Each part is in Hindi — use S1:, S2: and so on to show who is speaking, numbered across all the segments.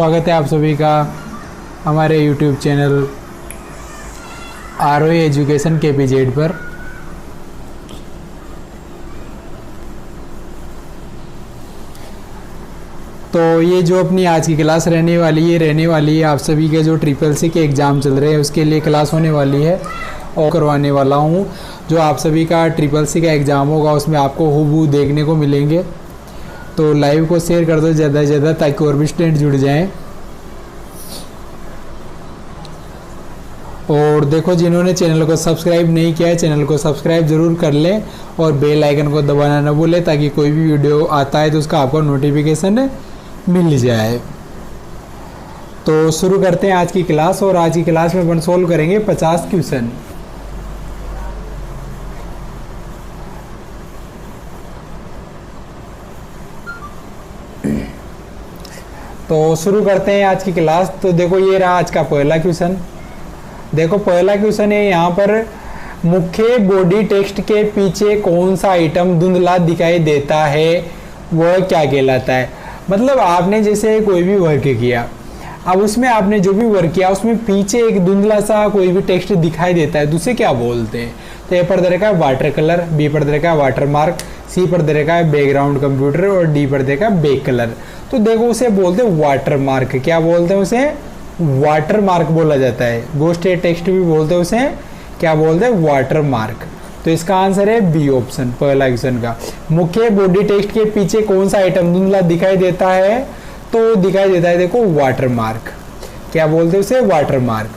S1: स्वागत है आप सभी का हमारे YouTube channel ROE education KPZ पर। तो ये जो अपनी आज की क्लास रहने वाली है आप सभी के जो SSC के एग्ज़ाम चल रहे हैं उसके लिए क्लास होने वाली है और करवाने वाला हूँ। जो आप सभी का SSC का एग्ज़ाम होगा उसमें आपको हूबहू देखने को मिलेंगे। तो लाइव को शेयर कर दो ज़्यादा से ज़्यादा ताकि और भी स्टूडेंट जुड़ जाएं। और देखो, जिन्होंने चैनल को सब्सक्राइब नहीं किया है चैनल को सब्सक्राइब ज़रूर कर लें और बेल आइकन को दबाना न भूलें ताकि कोई भी वीडियो आता है तो उसका आपको नोटिफिकेशन मिल जाए। तो शुरू करते हैं आज की क्लास। और आज की क्लास में अपन सोल्व करेंगे 50 क्वेश्चन। तो शुरू करते हैं आज की क्लास। तो देखो, ये रहा आज का पहला क्वेश्चन। देखो, पहला क्वेश्चन है यहाँ पर, मुख्य बॉडी टेक्स्ट के पीछे कौन सा आइटम धुंधला दिखाई देता है वह क्या कहलाता है। मतलब आपने जैसे कोई भी वर्क किया, अब उसमें आपने जो भी वर्क किया उसमें पीछे एक धुंधला सा कोई भी टेक्स्ट दिखाई देता है तो उसे क्या बोलते हैं। तो ए पर दे रखा है वाटर कलर, बी पर दे रखा है वाटर मार्क, सी पर दे रखा है बैकग्राउंड कंप्यूटर और डी पर दे रखा है बैक कलर। तो देखो, उसे बोलते हैं वाटर मार्क। क्या बोलते हैं उसे? वाटर मार्क बोला जाता है। गोस्ट टेक्स्ट भी बोलते हैं उसे, क्या बोलते हैं? Water mark. तो इसका आंसर है बी ऑप्शन, पहला क्वेश्चन का। मुख्य बॉडी टेक्स्ट के पीछे कौन सा आइटम धुंधला दिखाई देता है? तो दिखाई देता है देखो वाटर मार्क। क्या बोलते हैं उसे? Water mark.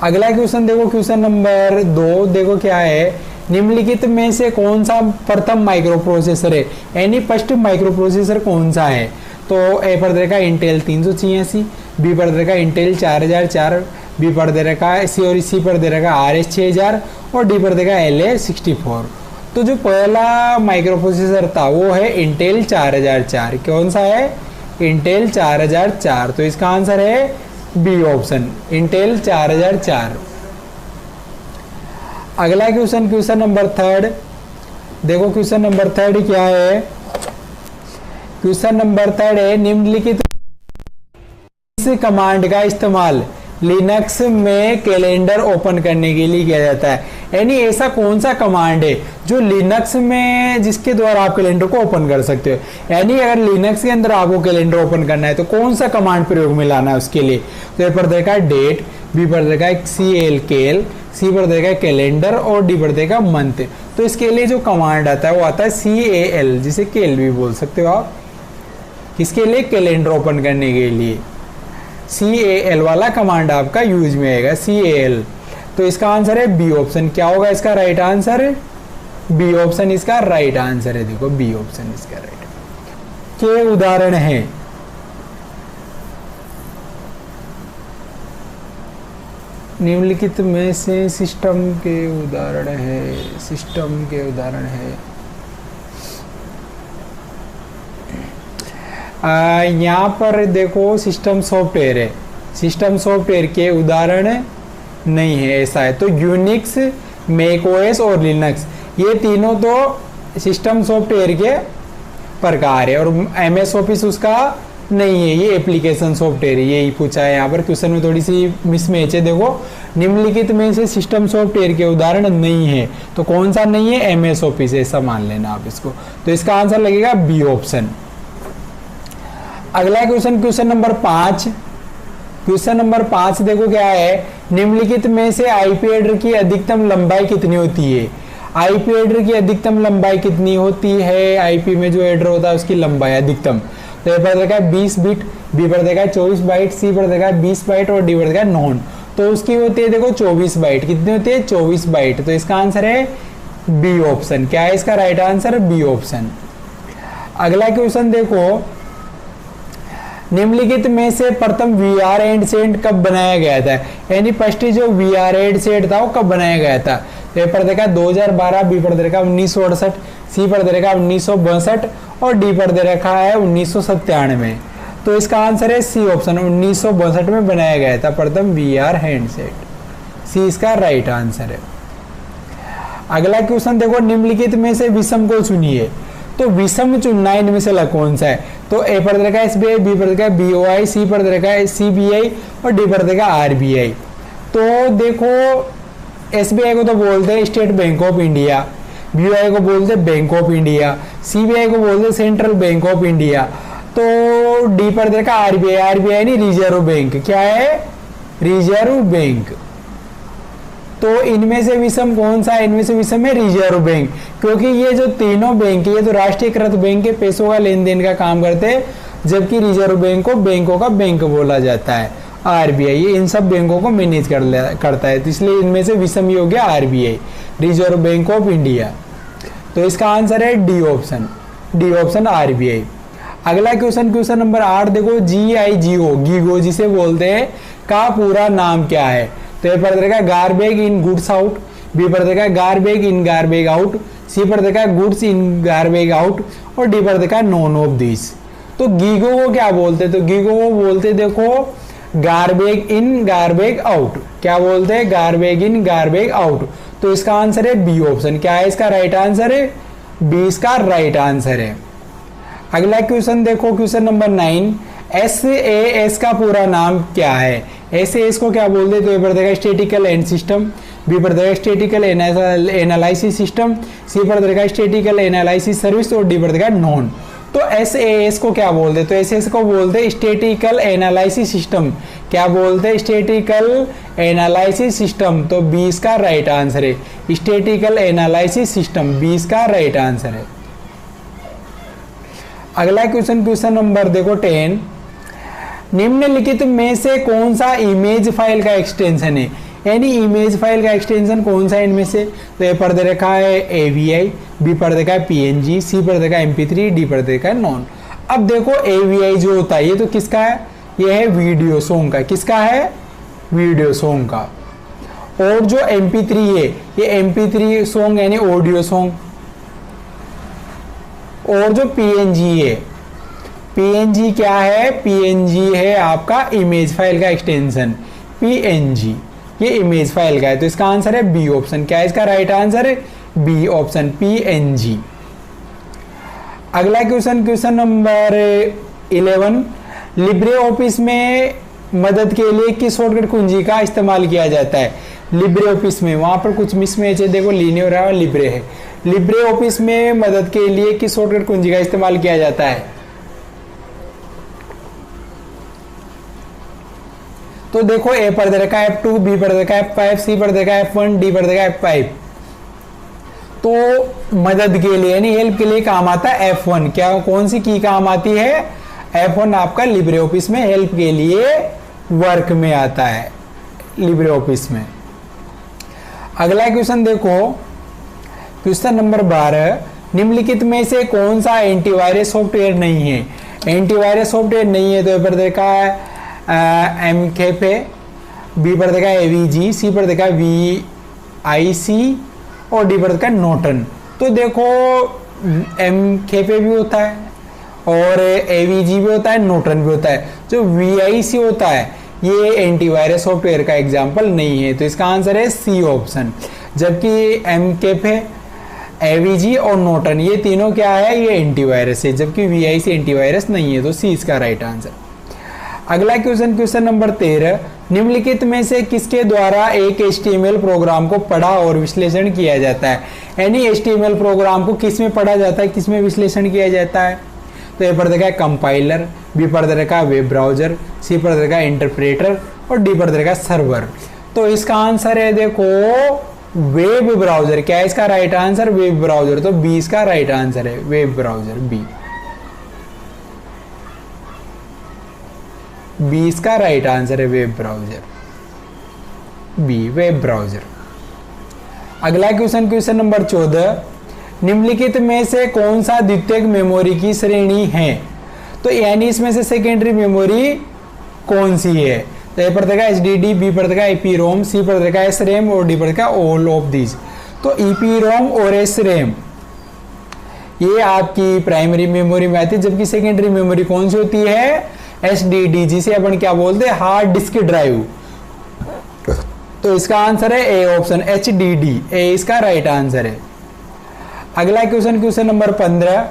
S1: अगला क्वेश्चन देखो, क्वेश्चन नंबर 2। देखो क्या है, निम्नलिखित में से कौन सा प्रथम माइक्रो प्रोसेसर है, यानी फर्स्ट माइक्रो प्रोसेसर कौन सा है। तो ए पर दे रखा है इंटेल 386, बी पर दे रखा है इंटेल 4004, बी पर दे रखा है सी और सी पर दे रखा है RS 6000 और डी पर दे रखा है LA 64। तो जो पहला माइक्रो प्रोसेसर था वो है इंटेल 4004। कौन सा है? इंटेल 4004। तो इसका आंसर है बी ऑप्शन, इंटेल 4004। अगला क्वेश्चन, क्वेश्चन नंबर 3। देखो, क्वेश्चन नंबर 3 क्या है? क्वेश्चन नंबर 3 है, निम्नलिखित इस कमांड का इस्तेमाल लिनक्स में कैलेंडर ओपन करने के लिए किया जाता है। यानी ऐसा कौन सा कमांड है जो लिनक्स में जिसके द्वारा आप कैलेंडर को ओपन कर सकते हो। यानी अगर लिनक्स के अंदर आपको कैलेंडर ओपन करना है तो कौन सा कमांड प्रयोग में लाना है उसके लिए। तो ए पर देखा है डेट, बी पर देखा है CL, सी पर देखा है कैलेंडर और डी पर देखा मंथ। तो इसके लिए जो कमांड आता है वो आता है CAL, जिसे केल भी बोल सकते हो आप। इसके लिए कैलेंडर ओपन करने के लिए CAL वाला कमांड आपका यूज में आएगा, CAL। तो इसका आंसर है बी ऑप्शन। क्या होगा इसका राइट आंसर? बी ऑप्शन इसका राइट आंसर है। देखो, बी ऑप्शन इसका राइट के उदाहरण है। निम्नलिखित में से सिस्टम के उदाहरण है, सिस्टम के उदाहरण है। यहाँ पर देखो, सिस्टम सॉफ्टवेयर है, सिस्टम सॉफ्टवेयर के उदाहरण नहीं है, ऐसा है। तो यूनिक्स, मैकओएस और लिनक्स ये तीनों तो सिस्टम सॉफ्टवेयर के प्रकार है और MS ऑफिस उसका नहीं है, ये एप्लीकेशन सॉफ्टवेयर है। यही पूछा है यहाँ पर क्वेश्चन में, थोड़ी सी मिसमैच है। देखो, निम्नलिखित में से सिस्टम सॉफ्टवेयर के उदाहरण नहीं है, तो कौन सा नहीं है? MS ऑफिस, ऐसा मान लेना आप इसको। तो इसका आंसर लगेगा बी ऑप्शन। अगला question, question number 5। Question number 5 देखो क्या है, निम्नलिखित में से IP एड्रेस की अधिकतम लंबाई कितनी होती है। IP एड्रेस की अधिकतम लंबाई कितनी होती है? IP में जो एड्रेस होता है उसकी लंबाई अधिकतम। तो ए पर देखा है 20 बिट, बी पर देखा है 24 बाइट, सी पर देखा है 20 बाइट और डी पर देखा है नॉन। तो उसकी होती है देखो 24 बाइट। कितनी होती है? 24 बाइट। तो इसका आंसर है बी ऑप्शन। क्या है इसका राइट आंसर? B option. अगला क्वेश्चन देखो, निम्नलिखित में से प्रथम VR हैंडसेट कब बनाया गया था। यानी फर्स्ट जो VR हैंडसेट था वो कब बनाया गया था। तो ए पर देखा 2012, बी पर दे रखा 1968, सी पर दे रखा 1962 और डी पर दे रखा है 1997। तो इसका आंसर है सी ऑप्शन, 1962 में बनाया गया था प्रथम VR हैंडसेट। सी इसका राइट आंसर है। अगला क्वेश्चन देखो, निम्नलिखित में से विषम को चुनिए। तो विषम चुनना इनमें से कौन सा है। तो ए पर देखा SBI, बी पर देखा BOI, सी पर देखा CBI और डी पर देखा RBI। तो देखो SBI को तो बोलते हैं state bank of India, BOI को बोलते हैं बैंक ऑफ इंडिया, CBI को बोलते हैं सेंट्रल बैंक ऑफ इंडिया। तो डी पर देखा RBI, RBI नहीं रिजर्व बैंक, क्या है रिजर्व बैंक। तो इनमें से विषम कौन सा है, इनमें से विषम है रिजर्व बैंक, क्योंकि ये जो तीनों बैंक है ये तो राष्ट्रीयकृत बैंक के पैसों का लेन देन का काम करते हैं, जबकि रिजर्व बैंक को बैंकों का बैंक बोला जाता है। RBI ये इन सब बैंकों को मैनेज करता है, तो इसलिए इनमें से विषम ही हो गया RBI, reserve bank of India. तो इसका आंसर है D option, D option RBI। अगला क्वेश्चन नंबर 8 देखो, GIGO, गीगो जिसे बोलते हैं, का पूरा नाम क्या है। तो ए पर देखा garbage in goods out, B पर देखा garbage in garbage out, C पर देखा गुड्स इन गार्बेज आउट और डी पर देखा नॉन ऑफ दिस। तो गीगो को क्या बोलते, तो गीगो को बोलते देखो गार्बेज इन गार्बेज आउट, क्या बोलते हैं गार्बेज इन गार्बेज आउट। तो इसका आंसर है बी ऑप्शन, क्या है इसका राइट आंसर है बी, इसका राइट आंसर है। अगला क्वेश्चन देखो, क्वेश्चन नंबर 9, SAS का पूरा नाम क्या है। SAS को क्या बोलते, तो ए पर देखा स्टैटिकल एंड सिस्टम, बी पर देखा स्टैटिकल एनालिसिस सिस्टम, सी पर देखा स्टैटिकल एनालिसिस सर्विस और डी पर देखा नॉन। तो SAS को क्या बोलते, तो SAS को बोलते स्टैटिकल एनालिसिस सिस्टम, क्या बोलते स्टैटिकल एनालिसिस सिस्टम। तो 20 का राइट आंसर है स्टैटिकल एनालिसिस सिस्टम, 20 का राइट आंसर है। अगला क्वेश्चन नंबर देखो 10, निम्नलिखित में से कौन सा इमेज फाइल का एक्सटेंशन है, यानी इमेज फाइल का एक्सटेंशन कौन सा है इनमें से। तो ए पर दे रखा है AVI, बी पर देखा है PNG, सी पर देखा है MP3, डी पर देखा है नॉन। अब देखो AVI जो होता है ये तो किसका है, ये है वीडियो सॉन्ग का, किसका है वीडियो सॉन्ग का। और जो MP3 है ये MP3 सॉन्ग यानी ऑडियो सॉन्ग। और जो PNG है, PNG क्या है, PNG है आपका इमेज फाइल का एक्सटेंशन, PNG ये इमेज फाइल का है। तो इसका आंसर है बी ऑप्शन, क्या है इसका राइट आंसर है बी ऑप्शन, PNG। अगला क्वेश्चन नंबर 11, लिब्रे ऑफिस में मदद के लिए किस शॉर्टकट कुंजी का इस्तेमाल किया जाता है। लिब्रे ऑफिस में वहां पर कुछ मिसमैच है, देखो लीनियर है और लिब्रे है। लिब्रे ऑफिस में मदद के लिए किस शॉर्टकट कुंजी का इस्तेमाल किया जाता है। तो देखो ए पर दे रखा है F2, बी पर देखा है F5, सी पर देखा है F1, डी पर देखा है F5। तो मदद के लिए यानी हेल्प के लिए काम आता है F1, क्या कौन सी की काम आती है, F1 आपका लिब्रे ऑफिस में हेल्प के लिए वर्क में आता है लिब्रे ऑफिस में। अगला क्वेश्चन देखो, क्वेश्चन नंबर 12, निम्नलिखित में से कौन सा एंटीवायरस सॉफ्टवेयर नहीं है। एंटीवायरस सॉफ्टवेयर नहीं है तो ए पर देखा है MKFA, बी पर देखा है AVG, सी पर देखा है VIC और डी पर देखा है नॉर्टन। तो देखो MKFA भी होता है और AVG भी होता है, नॉर्टन भी होता है। जो VIC होता है ये एंटीवायरस सॉफ्टवेयर का एग्जाम्पल नहीं है, तो इसका आंसर है सी ऑप्शन। जबकि MKFA, AVG और नॉर्टन ये तीनों क्या है, ये एंटीवायरस है, जबकि VIC एंटीवायरस नहीं है, तो सी इसका राइट आंसर। अगला क्वेश्चन नंबर 13, निम्नलिखित में से किसके द्वारा एक HTML प्रोग्राम को पढ़ा और विश्लेषण किया जाता है। यानी HTML प्रोग्राम को किस में पढ़ा जाता है, किस में विश्लेषण किया जाता है। तो ए पर देखा है कंपाइलर, बी पर देखा है वेब ब्राउजर, सी पर देखा है इंटरप्रेटर और डी पर देखा है सर्वर। तो इसका आंसर है देखो वेब ब्राउजर, क्या है इसका राइट आंसर वेब ब्राउजर। तो बी इसका राइट आंसर है वेब ब्राउजर, बी इसका राइट आंसर है web browser, B web browser. अगला क्वेश्चन नंबर 14, निम्नलिखित में से कौन सा द्वितीयक मेमोरी की श्रेणी है। तो यानी इसमें से सेकेंडरी मेमोरी कौन सी है। तो ए पर देखा HDD, बी पर देखा EPROM, सी पर देखा SRAM और डी पर देखा ऑल ऑफ दिस। तो EPROM और SRAM ये आपकी प्राइमरी मेमोरी में आती है, जबकि सेकेंडरी मेमोरी कौन सी होती है, SDD, जिसे अपन क्या बोलते हैं हार्ड डिस्क ड्राइव। तो इसका आंसर है ए ऑप्शन HDD, ए इसका राइट आंसर है। अगला क्वेश्चन नंबर 15,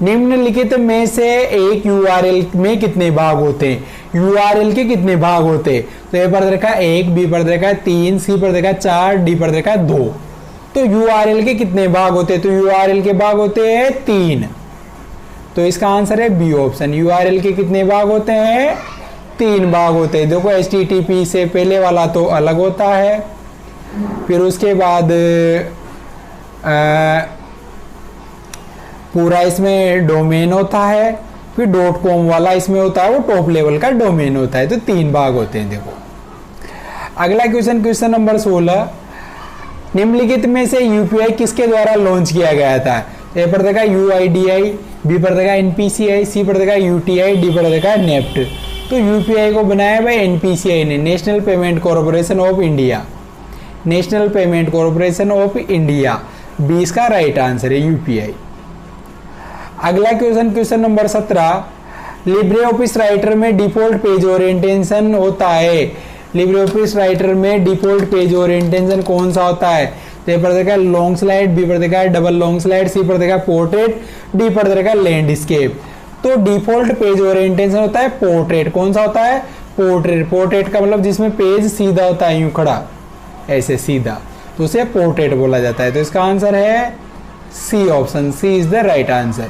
S1: निम्नलिखित में से एक यूआरएल में कितने भाग होते हैं? यूआरएल के कितने भाग होते हैं? तो ए पर देखा 1, बी पर देखा 3, सी पर देखा 4, डी पर देखा 2। तो यूआरएल के कितने भाग होते हैं? तो यूआरएल के भाग होते हैं 3। तो इसका आंसर है बी ऑप्शन। यूआरएल के कितने भाग होते हैं? 3 भाग होते हैं। देखो HTTP से पहले वाला तो अलग होता है, फिर उसके बाद पूरा इसमें डोमेन होता है, फिर .com वाला इसमें होता है, वो टॉप लेवल का डोमेन होता है। तो 3 भाग होते हैं। देखो अगला क्वेश्चन, क्वेश्चन नंबर 16, निम्नलिखित में से यूपीआई किसके द्वारा लॉन्च किया गया था? ए पर देखा UIDI, बी पर देखा NPCI, सी पर देखा UTI, डी पर देखा नेफ्ट। तो यूपीआई को बनाया भाई NPCI ने, national payment corporation of India, national payment corporation of India. 20 का राइट आंसर है यूपीआई। अगला question, question number 17, Libre office writer में डिफॉल्ट पेज ओरिएंटेशन होता है। लिब्रे ऑफिस राइटर में डिफॉल्ट पेज ओरिएंटेशन कौन सा होता है? तो ए पर देखा लॉन्ग स्लाइड, बी पर देखा डबल लॉन्ग स्लाइड, सी पर देखा पोर्ट्रेट, डी पर देखा लैंडस्केप। तो डिफॉल्ट पेज ओरिएंटेशन होता है पोर्ट्रेट। कौन सा होता है? पोर्ट्रेट। पोर्ट्रेट का मतलब जिसमें पेज सीधा होता है, यूं खड़ा ऐसे सीधा, तो उसे पोर्ट्रेट बोला जाता है। तो इसका आंसर है C option, C is the right answer.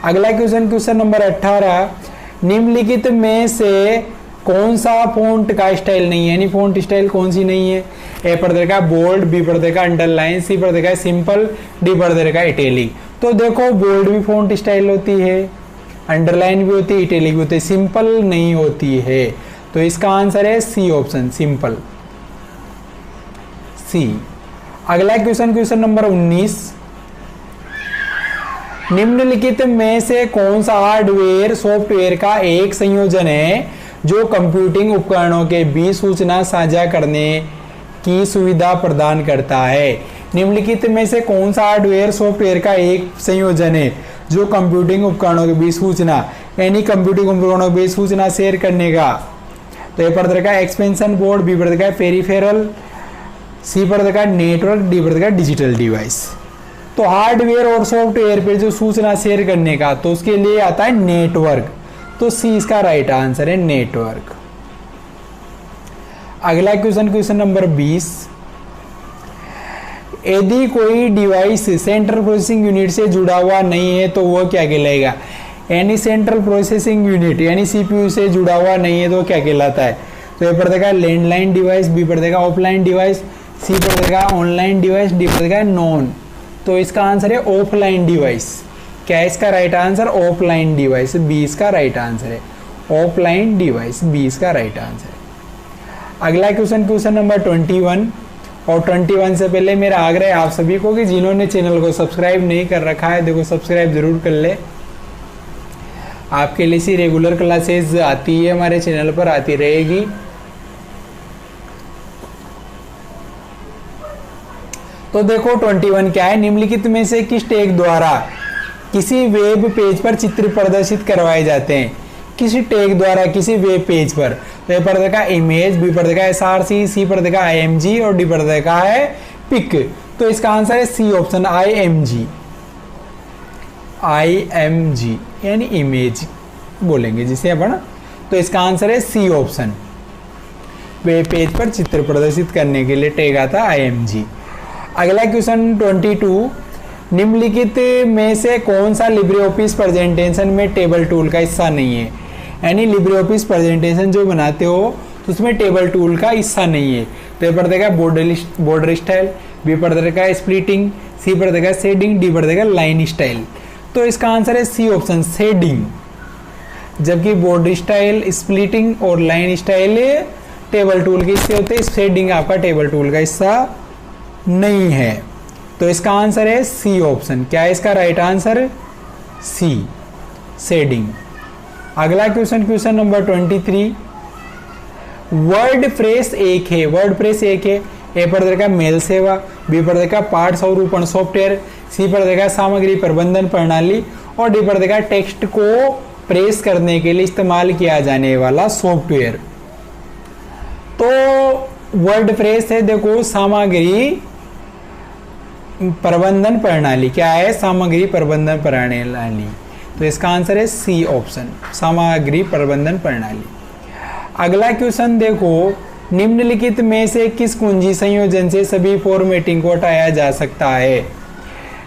S1: अगला क्वेश्चन, क्वेश्चन नंबर 18, निम्नलिखित में से कौन सा फॉन्ट का स्टाइल नहीं है? यानी फॉन्ट स्टाइल कौन सी नहीं है? ए पर देखा बोल्ड, बी पर देखा अंडरलाइन, सी पर देखा सिंपल, डी पर देखा इटैलिक। तो देखो बोल्ड भी फॉन्ट स्टाइल होती है, अंडरलाइन भी होती है, इटैलिक भी होती है, सिंपल नहीं होती है। तो इसका आंसर है सी ऑप्शन, सिंपल, सी। अगला क्वेश्चन, क्वेश्चन नंबर 19, निम्नलिखित में से कौन सा हार्डवेयर सॉफ्टवेयर का एक संयोजन है जो कंप्यूटिंग उपकरणों के बीच सूचना साझा करने की सुविधा प्रदान करता है? निम्नलिखित में से कौन सा हार्डवेयर सॉफ्टवेयर का एक संयोजन है जो कंप्यूटिंग उपकरणों के बीच सूचना, यानी कंप्यूटिंग उपकरणों के बीच सूचना शेयर करने का? तो ए पर देखा एक्सपेंशन बोर्ड, बी पर देखा पेरिफेरल, सी पर देखा नेटवर्क, डी पर देखा डिजिटल डिवाइस। तो हार्डवेयर और सॉफ्टवेयर पे जो सूचना शेयर करने का, तो उसके लिए आता है नेटवर्क। तो सी इसका राइट आंसर है, नेटवर्क। अगला क्वेश्चन, क्वेश्चन नंबर 20, यदि कोई डिवाइस सेंट्रल प्रोसेसिंग यूनिट से जुड़ा हुआ नहीं है तो वह क्या कहलाएगा? यानी सेंट्रल प्रोसेसिंग यूनिट यानी सीपीयू से जुड़ा हुआ नहीं है तो क्या कहलाता है? तो ए पर देखा लैंडलाइन डिवाइस, बी पर देखा ऑफलाइन डिवाइस, सी पर देखा ऑनलाइन डिवाइस, डी पर देखा नॉन। तो इसका आंसर है ऑफलाइन डिवाइस। क्या है इसका राइट आंसर? ऑफलाइन डिवाइस, 20 का राइट आंसर है, ऑफलाइन डिवाइस 20 का राइट आंसर है। अगला क्वेश्चन, क्वेश्चन नंबर 21, और 21 से पहले मेरा आग्रह है आप सभी को कि जिन्होंने चैनल को सब्सक्राइब नहीं कर रखा है, देखो सब्सक्राइब जरूर कर ले। आपके लिए सी रेगुलर क्लासेस आती है, हमारे चैनल पर आती रहेगी। तो देखो 21 क्या है? निम्नलिखित में से किस टैग द्वारा किसी वेब पेज पर चित्र प्रदर्शित करवाए जाते हैं? किसी टैग द्वारा किसी वेब पेज पर। तो ए पर देखा इमेज, बी पर देखा SRC, सी पर देखा IMG और डी पर देखा है पिक। तो इसका आंसर है सी ऑप्शन, IMG, IMG यानी इमेज बोलेंगे जिसे अपन। तो इसका आंसर है सी ऑप्शन, वेब पेज पर चित्र प्रदर्शित करने के लिए टैग आता है IMG। अगला क्वेश्चन 22, निम्नलिखित में से कौन सा लिब्रे ऑफिस प्रेजेंटेशन में टेबल टूल का हिस्सा नहीं है? यानी लिब्रे ऑफिस प्रेजेंटेशन जो बनाते हो तो उसमें टेबल टूल का हिस्सा नहीं है। तो ए पर देखा बॉर्डर स्टाइल, बी पर देखा स्प्लिटिंग, सी पर देखा शेडिंग, डी पर देखा लाइन स्टाइल। तो इसका आंसर है सी ऑप्शन, शेडिंग। जबकि बॉर्डर स्टाइल, स्प्लिटिंग और लाइन स्टाइल टेबल टूल के हिस्से होते हैं, शेडिंग आपका टेबल टूल का हिस्सा नहीं है। तो इसका आंसर है सी ऑप्शन। क्या है इसका राइट आंसर? सी, शेडिंग। अगला question, question number 23, word press एक है, वर्ड प्रेस एक है। ए पर देखा मेल सेवा, बी पर देखा पाठ स्वरूपण सॉफ्टवेयर, सी पर देखा सामग्री प्रबंधन प्रणाली और डी पर देखा टेक्स्ट को प्रेस करने के लिए इस्तेमाल किया जाने वाला सॉफ्टवेयर। तो वर्ड प्रेस है देखो सामग्री प्रबंधन प्रणाली क्या है? सामग्री प्रबंधन प्रणाली। तो इसका आंसर है सी ऑप्शन, सामग्री प्रबंधन प्रणाली। अगला क्वेश्चन देखो, निम्नलिखित में से किस कुंजी संयोजन से सभी फॉर्मेटिंग को हटाया जा सकता है?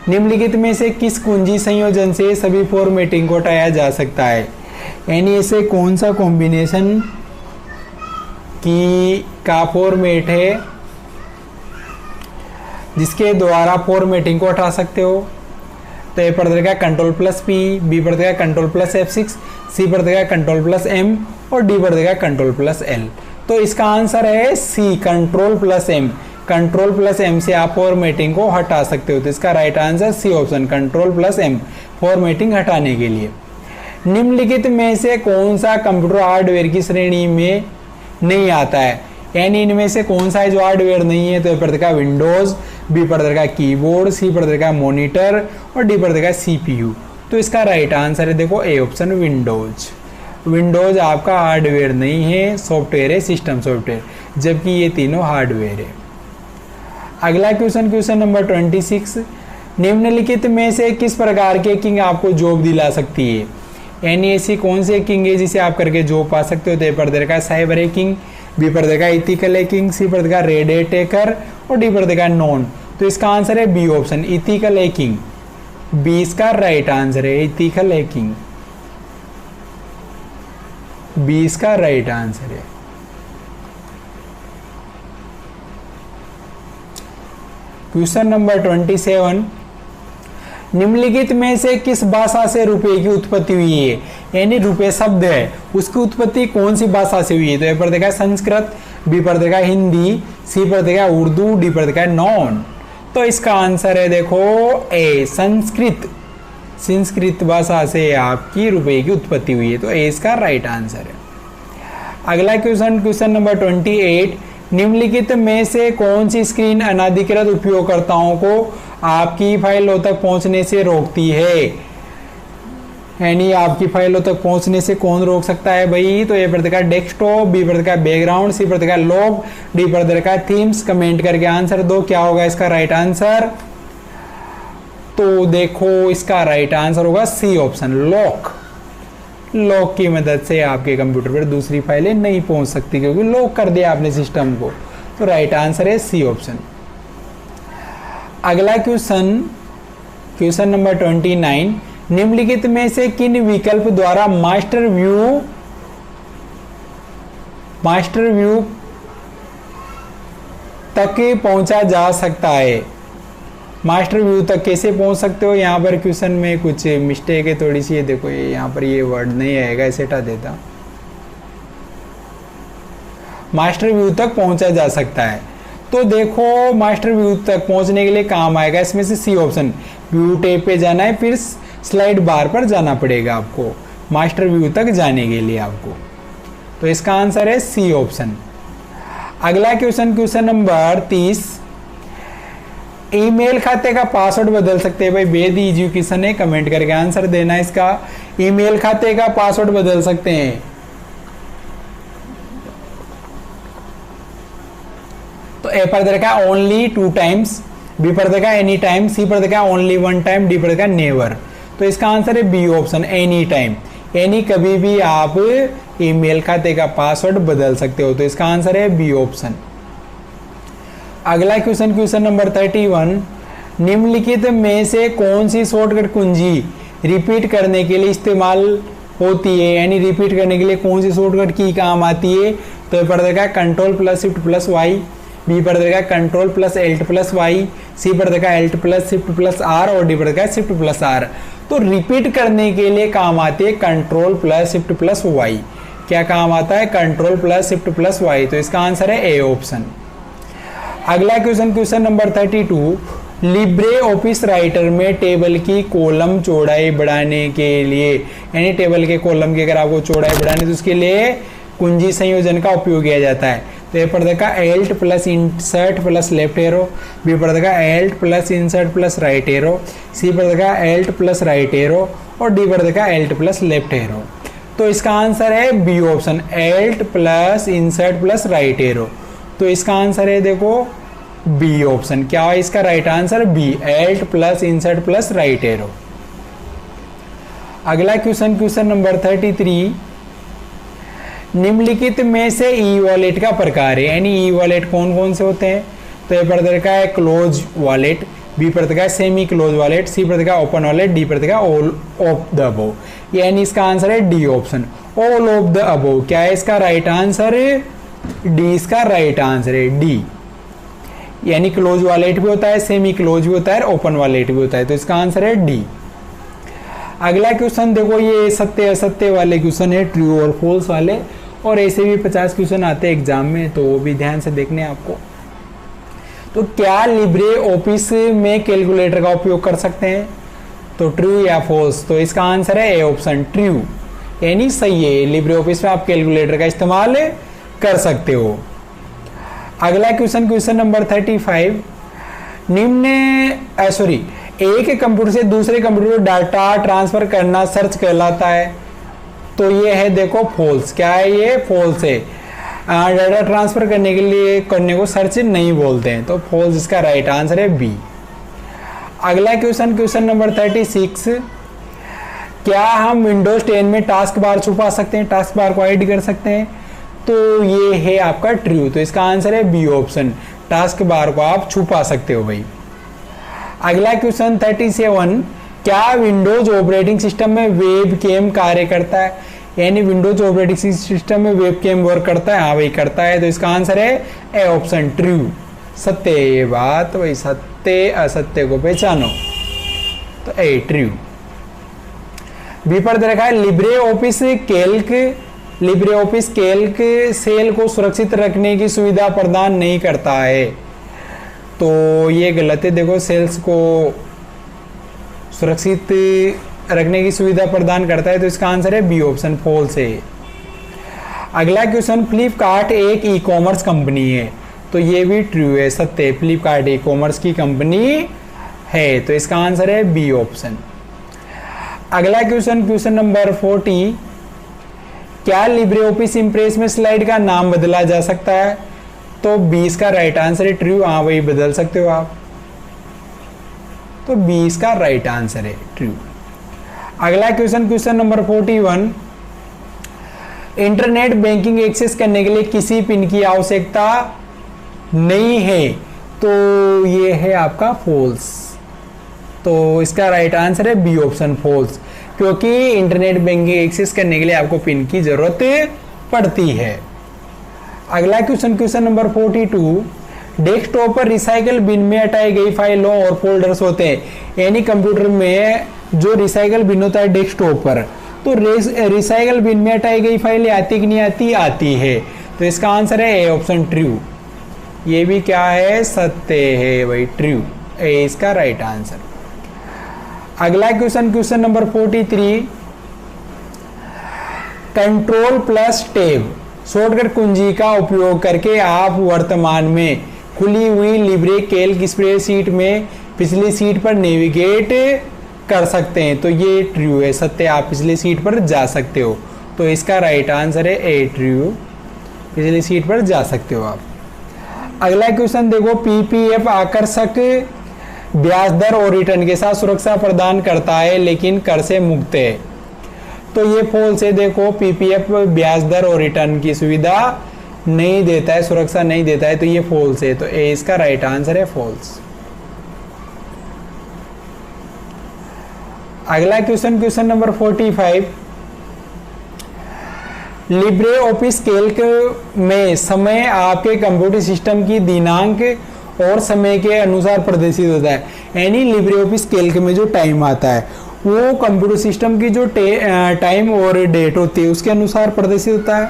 S1: निम्नलिखित में से किस कुंजी संयोजन से सभी फॉर्मेटिंग को हटाया जा सकता है? यानी ऐसे कौन सा कॉम्बिनेशन की का फॉर्मेट है जिसके द्वारा फॉर्मेटिंग को हटा सकते हो? तो ए पर देगा कंट्रोल प्लस पी, बी पर देगा कंट्रोल प्लस F6, सी पर देगा कंट्रोल प्लस M और डी पर देगा कंट्रोल प्लस L। तो इसका आंसर है C, control plus M। Control plus M से आप फॉर्मेटिंग को हटा सकते हो। तो इसका right answer C option, control plus M, formatting हटाने के लिए। निम्नलिखित में से कौन सा कंप्यूटर हार्डवेयर की श्रेणी में नहीं आता है? यानी इनमें से कौन सा है जो हार्डवेयर नहीं है? तो ए पर देगा विंडोज, बी पर देगा कीबोर्ड, सी पर देगा मॉनिटर और डी पर देगा CPU। तो इसका राइट आंसर है देखो ए ऑप्शन, विंडोज। विंडोज आपका हार्डवेयर नहीं है, सॉफ्टवेयर है, सिस्टम सॉफ्टवेयर, जबकि ये तीनों हार्डवेयर है। अगला क्वेश्चन, क्वेश्चन नंबर 26, निम्नलिखित में से किस प्रकार के किंग आपको जॉब दिला सकती है? यानी ऐसी कौन सी किंग है जिसे आप करके जॉब पा सकते हो? तो ए पर देगा साइबर हैकिंग, बी पर देगा इथिकल हैकिंग, सी पर देगा रेड अटैकर और डी पर देगा नॉन। तो इसका आंसर है B option, ethical hacking. B इसका राइट आंसर है, इथिकल हैकिंग। बी इसका राइट आंसर है। क्वेश्चन नंबर 27, निम्नलिखित में से किस भाषा से रुपए की उत्पत्ति हुई है? यानी रुपए शब्द है, उसकी उत्पत्ति कौन सी भाषा से हुई है? तो ए पर देखा संस्कृत, बी पर देखा हिंदी, सी पर देखा उर्दू, डी पर देखा नॉन। तो इसका आंसर है देखो ए, संस्कृत। संस्कृत भाषा से आपकी रुपए की उत्पत्ति हुई है। तो ए इसका राइट आंसर है। अगला क्वेश्चन, क्वेश्चन नंबर 28, निम्नलिखित में से कौन सी स्क्रीन अनाधिकृत उपयोगकर्ताओं को आपकी फाइलों तक पहुंचने से रोकती है? यानी आपकी फाइलों तक पहुंचने से कौन रोक सकता है भाई? तो ए पर देखा डेस्कटॉप, बी पर देखा बैकग्राउंड, सी पर देखा लॉग, डी पर देखा थीम्स। कमेंट करके आंसर दो, क्या होगा इसका राइट आंसर? तो देखो इसका राइट आंसर होगा सी ऑप्शन, लॉक। लॉक की मदद से आपके कंप्यूटर पर दूसरी फाइलें नहीं पहुंच सकती क्योंकि लॉक कर दिया आपने सिस्टम को। तो राइट आंसर है सी ऑप्शन। अगला क्वेश्चन, क्वेश्चन नंबर 29, निम्नलिखित में से किन विकल्प द्वारा मास्टर व्यू तक पहुंचा जा सकता है? मास्टर व्यू तक कैसे पहुंच सकते हो? यहाँ पर क्वेश्चन में कुछ मिस्टेक है थोड़ी सी, देखो ये यहाँ पर ये वर्ड नहीं आएगा, इसे हटा देता। मास्टर व्यू तक पहुंचा जा सकता है। तो देखो मास्टर व्यू तक पहुंचने के लिए काम आएगा इसमें से सी ऑप्शन, व्यू टैब पे जाना है, फिर स्लाइड बार पर जाना पड़ेगा आपको मास्टर व्यू तक जाने के लिए आपको। तो इसका आंसर है सी ऑप्शन। अगला क्वेश्चन, क्वेश्चन नंबर 30, ईमेल खाते का पासवर्ड बदल सकते हैं भाई? वेद एजुकेशन है, कमेंट करके आंसर देना इसका। ईमेल खाते का पासवर्ड बदल सकते हैं? तो ए पर देखा ओनली 2 टाइम्स, बी पर देखा एनी टाइम, सी पर देखा ओनली 1 टाइम, डी पर देखा नेवर। तो इसका आंसर है बी ऑप्शन, एनी टाइम। यानी कभी भी आप ईमेल खाते का पासवर्ड बदल सकते हो। तो इसका आंसर है बी ऑप्शन। अगला क्वेश्चन, क्वेश्चन नंबर 31, निम्नलिखित में से कौन सी शॉर्टकट कुंजी रिपीट करने के लिए इस्तेमाल होती है? यानी रिपीट करने के लिए कौन सी शॉर्टकट की काम आती है? तो पर देखा control plus shift plus Y, B पर देखा control plus alt plus Y, C पर देखा alt plus shift plus R और डी पर देखा शिफ्ट प्लस आर। तो रिपीट करने के लिए काम आती है control plus shift plus Y. क्या काम आता है? Control plus shift plus Y. तो इसका आंसर है ए ऑप्शन। अगला question, question number 32, libre office writer में टेबल की कॉलम चौड़ाई बढ़ाने के लिए, यानी टेबल के कॉलम की अगर आपको चौड़ाई बढ़ानी तो उसके लिए कुंजी संयोजन का उपयोग किया जाता है। तो ए पर देखा alt plus insert plus left arrow, B पर देखा alt plus insert plus right arrow, C पर देखा एल्ट प्लस राइट एरो और डी पर देखा एल्ट प्लस लेफ्ट एरो। तो इसका आंसर है B option, alt plus insert plus right arrow. तो इसका आंसर है देखो बी ऑप्शन। क्या है इसका right answer? B, alt plus insert plus right arrow. अगला क्वेश्चन, क्वेश्चन नंबर 33, निम्नलिखित में से ई वॉलेट का प्रकार है, यानी ई वॉलेट कौन कौन से होते हैं? तो ए पर का है क्लोज वॉलेट, बी पर का सेमी क्लोज वॉलेट, सी पर का ओपन वॉलेट, डी पर का ऑल ऑफ द अबव, यानी इसका आंसर है D option, all of the above. क्या है इसका राइट आंसर? डी इसका राइट आंसर है, डी। यानी क्लोज वॉलेट भी होता है, सेमी क्लोज भी होता है, ओपन वॉलेट भी होता है, तो इसका आंसर है डी। अगला क्वेश्चन देखो, ये सत्य असत्य वाले क्वेश्चन है, ट्रू और फॉल्स वाले, और ऐसे भी 50 क्वेश्चन आते हैं एग्जाम में, तो वो भी ध्यान से देखने आपको। तो क्या लिब्रे ऑफिस में कैलकुलेटर का उपयोग कर सकते हैं? तो ट्रू या फॉल्स? तो इसका आंसर है ए ऑप्शन, ट्रू, यानी सही है, लिब्रे ऑफिस में आप कैलकुलेटर का इस्तेमाल कर सकते हो। अगला क्वेश्चन, क्वेश्चन नंबर 35, एक कंप्यूटर से दूसरे कंप्यूटर डाटा ट्रांसफर करना सर्च कहलाता है, तो ये है देखो फॉल्स। क्या है ये? फॉल्स है। डाटा ट्रांसफर करने को सर्च नहीं बोलते हैं, तो फॉल्स इसका राइट आंसर है, बी। अगला क्वेश्चन, क्वेश्चन नंबर 36, क्या हम विंडोज 10 में टास्क बार छुपा सकते हैं, टास्क बार को हाइड कर सकते हैं? तो ये है आपका ट्रू, तो इसका आंसर है बी ऑप्शन, टास्क बार को आप छुपा सकते हो भाई। अगला क्वेश्चन 37, क्या विंडोज ऑपरेटिंग सिस्टम में वेब कैम कार्य करता है, यानी विंडोज ऑपरेटिंग सिस्टम में वेब कैम वर्क करता है? हाँ भाई करता है, तो इसका आंसर है ए ऑप्शन, ट्रू, सत्य है ये बात भाई, सत्य असत्य को पहचानो, तो ए ट्रू। बी पर दे रखा है लिब्रे ऑफिस कैल्क सेल को सुरक्षित रखने की सुविधा प्रदान नहीं करता है, तो ये गलत है। देखो सेल्स को सुरक्षित रखने की सुविधा प्रदान करता है, तो इसका आंसर है बी ऑप्शन, फॉल्स है। अगला क्वेश्चन, फ्लिपकार्ट एक ई कॉमर्स कंपनी है, तो ये भी ट्रू है, सत्य है, फ्लिपकार्ट ई कॉमर्स की कंपनी है, तो इसका आंसर है बी ऑप्शन। अगला क्वेश्चन, क्वेश्चन नंबर 40, क्या लिब्रे ऑफिस इंप्रेस में स्लाइड का नाम बदला जा सकता है? तो 20 का राइट आंसर है, ट्रू, हाँ वही बदल सकते हो आप, तो 20 का राइट आंसर है, ट्रू। अगला question, question number 41, internet banking access करने के लिए किसी पिन की आवश्यकता नहीं है, तो ये है आपका फॉल्स, तो इसका राइट आंसर है बी ऑप्शन, फॉल्स, क्योंकि इंटरनेट बैंकिंग एक्सेस करने के लिए आपको पिन की जरूरत पड़ती है। अगला क्वेश्चन, क्वेश्चन नंबर 42, डेस्कटॉप पर रिसाइकल बिन में हटाई गई फाइलों और फोल्डर्स होते हैं, यानी कंप्यूटर में जो रिसाइकल बिन होता है डेस्कटॉप पर, तो रिसाइकल बिन में हटाई गई फाइलें आती कि नहीं आती? आती है, तो इसका आंसर है ए ऑप्शन, ट्रू। ये भी क्या है? सत्य है भाई, ट्रू, ए इसका राइट आंसर। अगला question, question number 43, control plus tab shortcut कुंजी का उपयोग करके आप वर्तमान में खुली हुई लिब्रे कैल्क स्प्रेडशीट में पिछली सीट पर नेविगेट कर सकते हैं, तो ये ट्रू है, सत्य, आप पिछली सीट पर जा सकते हो, तो इसका राइट आंसर है ए, ट्रू, पिछली सीट पर जा सकते हो आप। अगला क्वेश्चन देखो, पीपीएफ आकर्षक ब्याज दर और रिटर्न के साथ सुरक्षा प्रदान करता है लेकिन कर से मुक्त है, तो ये फॉल्स है। देखो पीपीएफ ब्याज दर और रिटर्न की सुविधा नहीं देता है, सुरक्षा नहीं देता है, तो ये फॉल्स है, तो ए इसका राइट आंसर है, फॉल्स। अगला question, question number 45, Libre office Calc में समय आपके कंप्यूटर सिस्टम की दिनांक और समय के अनुसार प्रदर्शित होता है, यानी लिब्रे ऑफिस कैल्क में जो टाइम आता है वो कंप्यूटर सिस्टम की जो टाइम और डेट होती है उसके अनुसार प्रदर्शित होता है,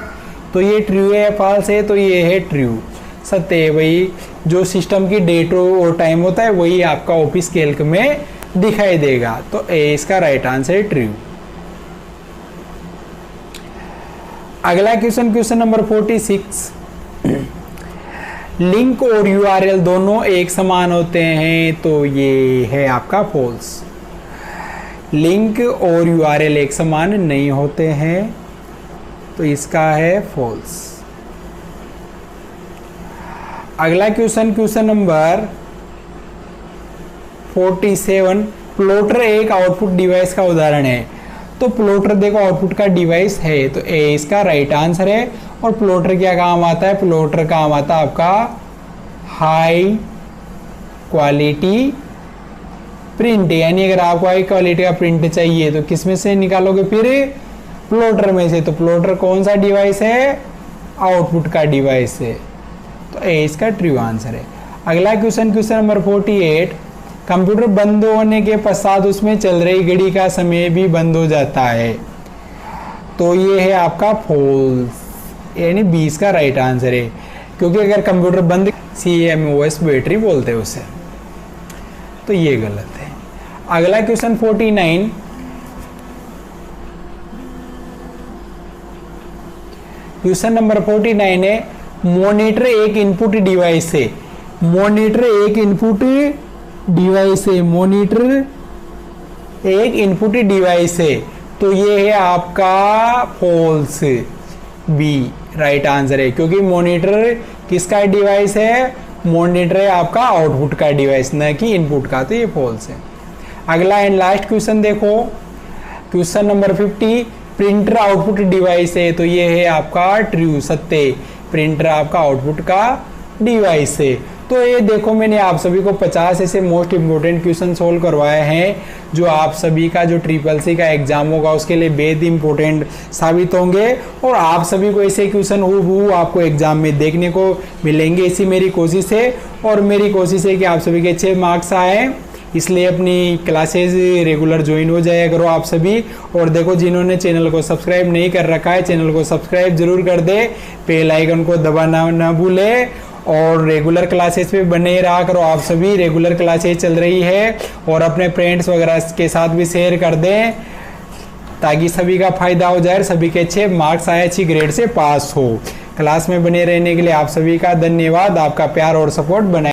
S1: तो ये ट्रू है या फॉल्स है? तो ये है ट्रू, सत्य है, वही जो सिस्टम की डेट और टाइम होता है वही आपका ऑफिस कैल्क में दिखाई देगा, तो ए इसका राइट आंसर है, ट्रू। अगला क्वेश्चन, क्वेश्चन नंबर 46, लिंक और यूआरएल दोनों एक समान होते हैं, तो ये है आपका फॉल्स। लिंक और यूआरएल एक समान नहीं होते हैं, तो इसका है फॉल्स। अगला क्वेश्चन, क्वेश्चन नंबर 47, प्लॉटर एक आउटपुट डिवाइस का उदाहरण है। तो प्लॉटर देखो आउटपुट का डिवाइस है, तो ए इसका राइट आंसर है। और प्लॉटर क्या काम आता है? प्लॉटर काम आता है आपका हाई क्वालिटी प्रिंट, यानी अगर आपको हाई क्वालिटी का प्रिंट चाहिए तो किस में से निकालोगे? फिर प्लॉटर में से। तो प्लॉटर कौन सा डिवाइस है? आउटपुट का डिवाइस है, तो ए इसका ट्रू आंसर है। अगला क्वेश्चन, क्वेश्चन नंबर 48, कंप्यूटर बंद होने के पश्चात उसमें चल रही घड़ी का समय भी बंद हो जाता है। तो ये है आपका फॉल्स, यानी 20 का राइट आंसर है, क्योंकि अगर कंप्यूटर बंद, CMOS बैटरी बोलते हैं उसे, तो ये गलत है। अगला क्वेश्चन 49, क्वेश्चन नंबर 49 है, मॉनिटर एक इनपुट डिवाइस है। मॉनिटर एक इनपुट डिवाइस है, मॉनिटर एक इनपुट डिवाइस है, तो ये है आपका फॉल्स, बी राइट आंसर है, क्योंकि मॉनिटर किसका डिवाइस है? मॉनिटर है आपका आउटपुट का डिवाइस, न कि इनपुट का, तो ये फॉल्स है। अगला एंड लास्ट क्वेश्चन देखो, question number 50, printer output device है, तो ये है आपका ट्रू, सत्य, प्रिंटर आपका आउटपुट का डिवाइस है। तो ये देखो मैंने आप सभी को 50 ऐसे मोस्ट इंपोर्टेंट क्वेश्चन सोल्व करवाए हैं, जो आप सभी का जो CCC का एग्जाम होगा उसके लिए बेहद इंपॉर्टेंट साबित होंगे, और आप सभी को ऐसे क्वेश्चन हूबहू आपको एग्जाम में देखने को मिलेंगे। इसी मेरी कोशिश है, और मेरी कोशिश है कि आप सभी के अच्छे मार्क्स आए, इसलिए अपनी क्लासेस रेगुलर ज्वाइन हो जाया करो आप सभी। और देखो जिन्होंने चैनल को सब्सक्राइब नहीं कर रखा है, चैनल को सब्सक्राइब जरूर कर दे, बेल आइकन को दबाना ना भूले, और रेगुलर क्लासेस पे बने रहा करो आप सभी। रेगुलर क्लासेस चल रही है, और अपने फ्रेंड्स वगैरह के साथ भी शेयर कर दें, ताकि सभी का फायदा हो जाए, सभी के अच्छे मार्क्स आए, अच्छी ग्रेड से पास हो। क्लास में बने रहने के लिए आप सभी का धन्यवाद, आपका प्यार और सपोर्ट बनाए।